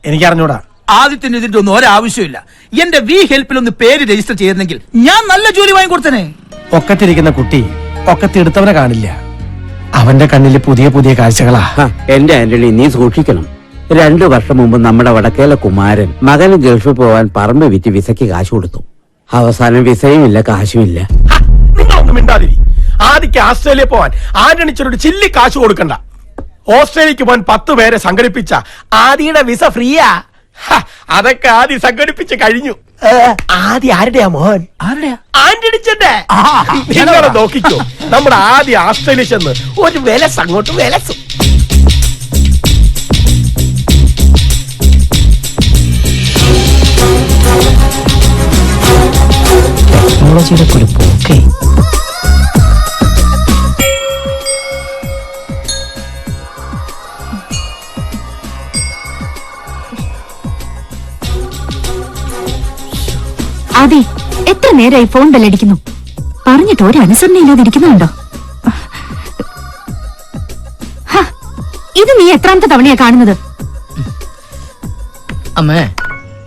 എനിക്ക് അറിഞ്ഞൂടാ. ആദ്യത്തിന് ഇതിന്റെ ഒന്നും ഒരാവശ്യമില്ല. എന്റെ വി ഹെൽപ്പിൽ ഒന്ന് പേര് രജിസ്റ്റർ ചെയ്യുന്നെങ്കിൽ ഞാൻ നല്ല ജോലി വാങ്ങിക്കൊടുത്തനെ. ഒക്കത്തിരിക്കുന്ന കുട്ടി ഒക്കത്തെടുത്തവനെ കാണില്ല. അവന്റെ കണ്ണില് പുതിയ പുതിയ കാഴ്ചകളാ. എന്റെ ആന്റണി, നീ സൂക്ഷിക്കണം. 2 വർഷം മുമ്പ് നമ്മുടെ വടക്കേലെ കുമാരൻ മകന് ഗൾഫിൽ പോവാൻ പറമ്പ് വിറ്റ് വിസയ്ക്ക് കാശ് കൊടുത്തു. അവസാനം വിസയും ഇല്ല, കാശുമില്ല. നിങ്ങളൊന്നും മിണ്ടാതിരി. ആദിക്ക് ഓസ്ട്രേലിയ പോവാൻ ആന്റണിച്ചൊരു ചില്ലി കാശ് കൊടുക്കണ്ട. ഓസ്ട്രേലിയക്ക് പോകാൻ 10 പേരെ സംഘടിപ്പിച്ച ആദിയുടെ വിസ ഫ്രീയാ. അതൊക്കെ ആദ്യം സംഘടിപ്പിച്ച് കഴിഞ്ഞു. ആദ്യം ആരുടെയാ മോൻ? ആരുടെയാ? ആന്റണിച്ചന്റെ. നിങ്ങളെ നോക്കിക്കോ, നമ്മുടെ ആദ്യം ഓസ്ട്രേലിയ ചെന്ന് ഒരു വിലസ് അങ്ങോട്ട് വിലസും. ടെക്നോളജിയുടെ ഒരു പോക്കേ. അതെ, എത്ര നേരമായി ഫോൺ ബെല്ലടിക്കുന്നു. പറഞ്ഞിട്ട് ഒരു അനുസരണയില്ലാതെ ഇരിക്കുന്നുണ്ടോ? ഇത് നീ എത്രാമത്തെ തവണയാ കാണുന്നത്? അമ്മേ,